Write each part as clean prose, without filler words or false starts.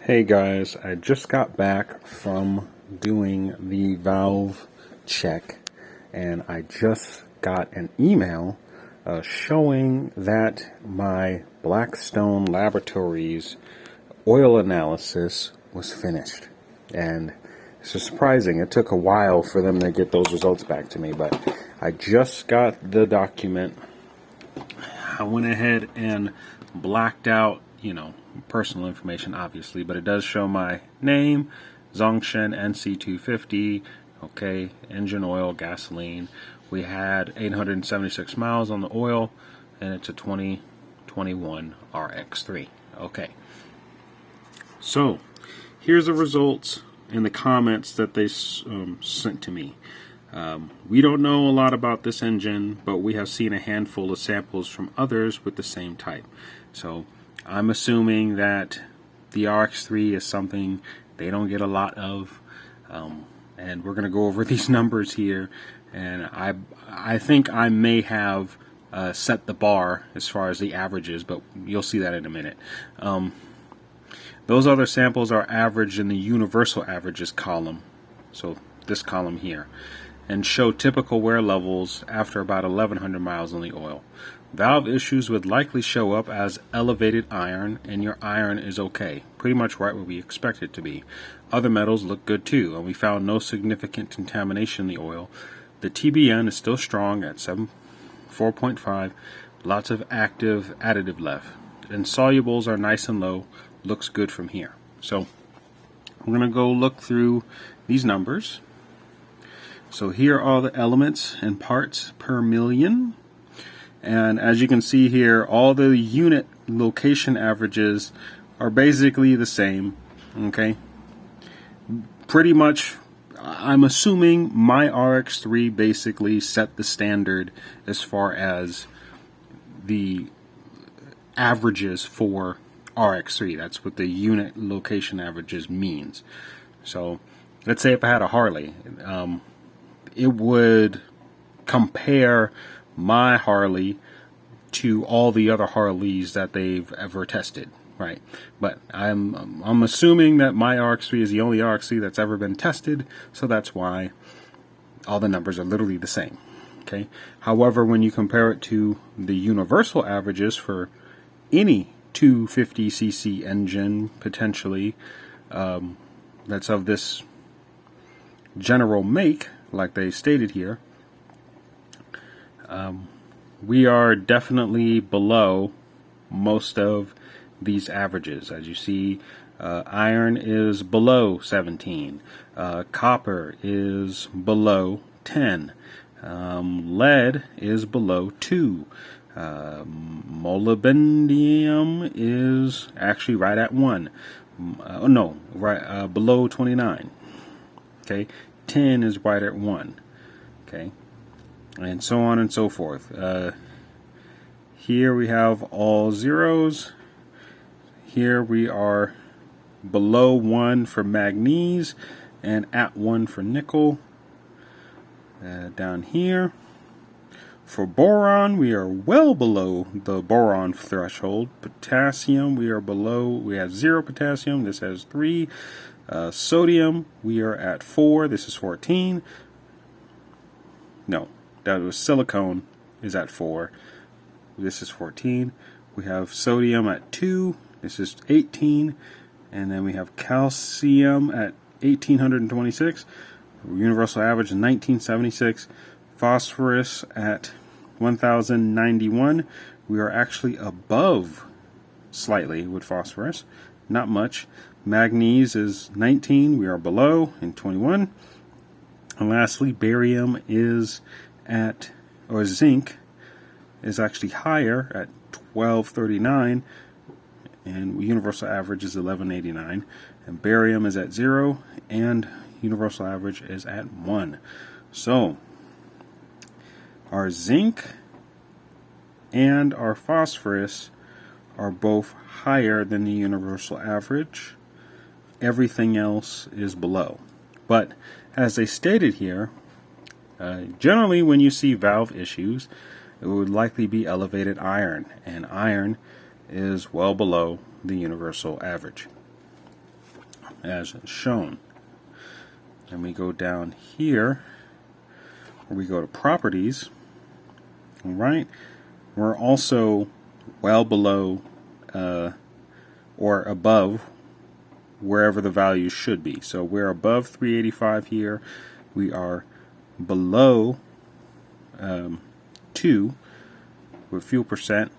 Hey guys, I just got back from doing the valve check and I just got an email showing that my Blackstone Laboratories oil analysis was finished. And it's just surprising. It took a while for them to get those results back to me, but I just got the document. I went ahead and blacked out, personal information, obviously, but it does show my name, Zongshen NC250, okay, engine oil, gasoline. We had 876 miles on the oil, and it's a 2021 RX3. Okay. So, here's the results and the comments that they sent to me. We don't know a lot about this engine, but we have seen a handful of samples from others with the same type. So I'm assuming that the RX3 is something they don't get a lot of, and we're going to go over these numbers here. And I think I may have set the bar as far as the averages, but you'll see that in a minute. Those other samples are averaged in the universal averages column, so this column here, and show typical wear levels after about 1,100 miles on the oil. Valve issues would likely show up as elevated iron, and your iron is okay, pretty much right where we expect it to be. Other metals look good too, and we found no significant contamination in the oil. The TBN is still strong at 4.5, lots of active additive left, and solubles are nice and low. Looks good from here. So we're going to go look through these numbers. So here are the elements and parts per million. And as you can see here, all the unit location averages are basically the same. Okay. Pretty much, I'm assuming my RX3 basically set the standard as far as the averages for RX3. That's what the unit location averages means. So let's say if I had a Harley, it would compare my Harley to all the other Harleys that they've ever tested, right? But I'm assuming that my RX3 is the only RX3 that's ever been tested, so that's why all the numbers are literally the same. Okay. However, when you compare it to the universal averages for any 250cc engine, potentially, that's of this general make, like they stated here, we are definitely below most of these averages. As you see, iron is below 17, copper is below 10, lead is below 2, molybdenum is actually right at 1. Below 29. Okay, tin is right at 1. Okay, and so on and so forth. Here we have all zeros. Here we are below 1 for manganese and at 1 for nickel. Down here, for boron, we are well below the boron threshold. Potassium, we have 0 potassium. This has 3. Sodium, we are at 4. This is 14. No, that was silicone is at 4. This is 14. We have sodium at 2. This is 18. And then we have calcium at 1826. Universal average is 1976. Phosphorus at 1091. We are actually above slightly with phosphorus, not much. Manganese is 19. We are below in 21. And lastly, barium is at, or zinc is actually higher at 1239, and universal average is 1189. And barium is at 0, and universal average is at 1. So our zinc and our phosphorus are both higher than the universal average. Everything else is below. But as they stated here, generally when you see valve issues, it would likely be elevated iron, and iron is well below the universal average. as shown. And we go down here, where we go to properties. All right, we're also well below or above wherever the values should be. So we're above 385 here. We are below 2 with fuel percent.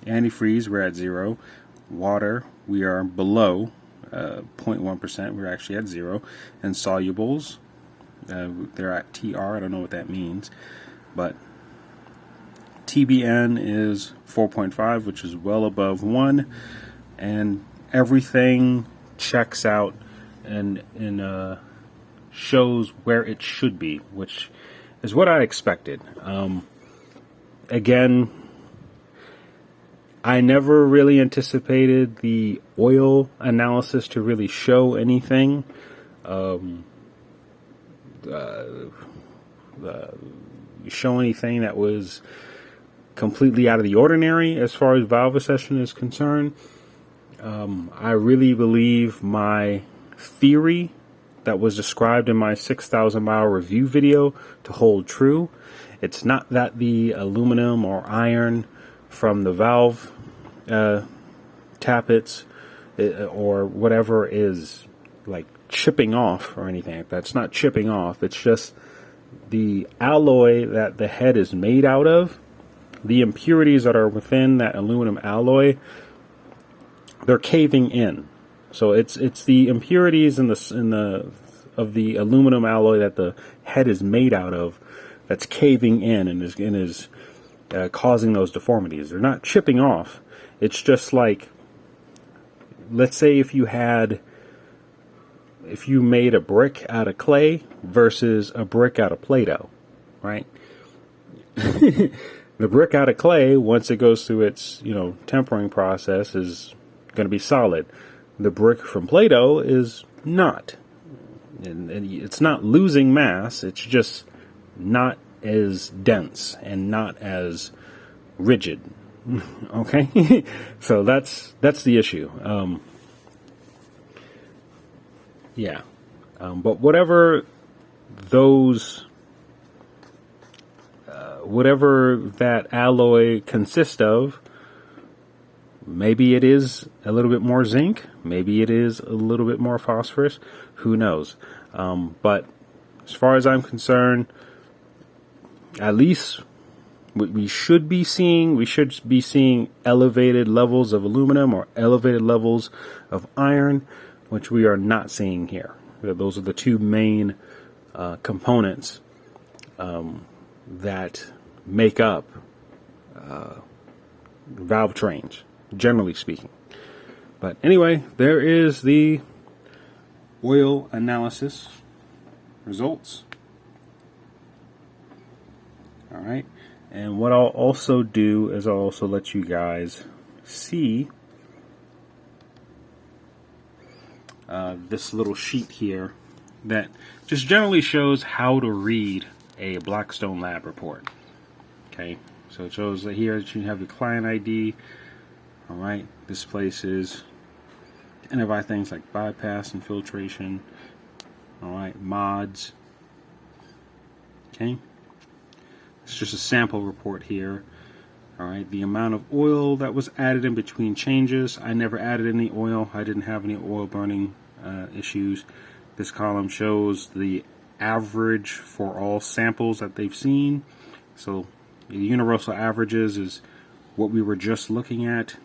Antifreeze, we're at 0. Water, we are below 0.1%. We're actually at 0. And solubles, they're at TR. I don't know what that means, but TBN is 4.5, which is well above 1, and everything checks out and shows where it should be, which is what I expected. Again, I never really anticipated the oil analysis to really show anything. Show anything that was completely out of the ordinary as far as valve accession is concerned. I really believe my theory that was described in my 6,000 mile review video to hold true. It's not that the aluminum or iron from the valve tappets or whatever is like chipping off or anything like that. It's not chipping off. It's just the alloy that the head is made out of. The impurities that are within that aluminum alloy, they're caving in. So it's the impurities in the aluminum alloy that the head is made out of that's caving in and is causing those deformities. They're not chipping off. It's just like, let's say if you made a brick out of clay versus a brick out of Play-Doh, right? The brick out of clay, once it goes through its, tempering process, is going to be solid. The brick from Play-Doh is not. And it's not losing mass, it's just not as dense and not as rigid. Okay? So that's the issue. But whatever that alloy consists of, maybe it is a little bit more zinc, maybe it is a little bit more phosphorus, who knows. But as far as I'm concerned, at least we should be seeing elevated levels of aluminum or elevated levels of iron, which we are not seeing here. Those are the two main components that make up valve trains, generally speaking. But anyway, there is the oil analysis results. All right, and what I'll also do is I'll also let you guys see this little sheet here that just generally shows how to read a Blackstone Lab report. Okay, so it shows that here that you have your client ID. All right, this place is identify things like bypass and filtration. All right, mods. Okay, it's just a sample report here. All right, the amount of oil that was added in between changes. I never added any oil. I didn't have any oil burning issues. This column shows the average for all samples that they've seen. So the universal averages is what we were just looking at.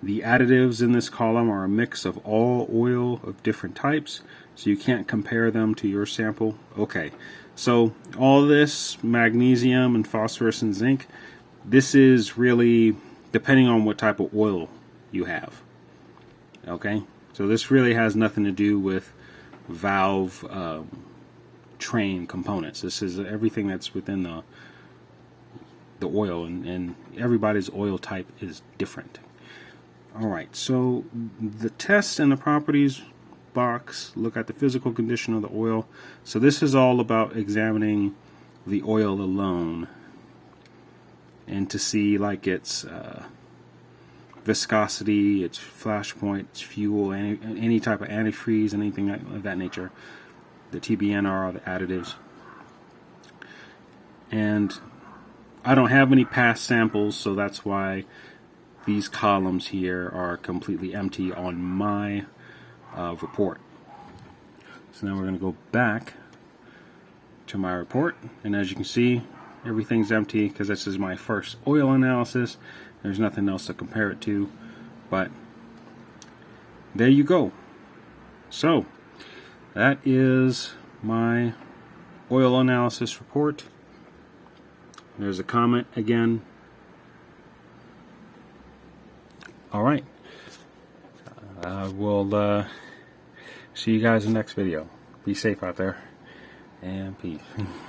The additives in this column are a mix of all oil of different types, so you can't compare them to your sample. Okay, so all this magnesium and phosphorus and zinc, this is really depending on what type of oil you have. Okay, so this really has nothing to do with valve train components. This is everything that's within the oil, and everybody's oil type is different. Alright, so the test and the properties box look at the physical condition of the oil. So this is all about examining the oil alone and to see like its viscosity, its flash point, its fuel, any type of antifreeze, anything of that nature. The TBNR are the additives. And I don't have any past samples, so that's why these columns here are completely empty on my report. So now we're going to go back to my report, and as you can see, everything's empty because this is my first oil analysis. There's nothing else to compare it to, but there you go. So that is my oil analysis report. There's a comment again. All right. We'll see you guys in the next video. Be safe out there, and peace.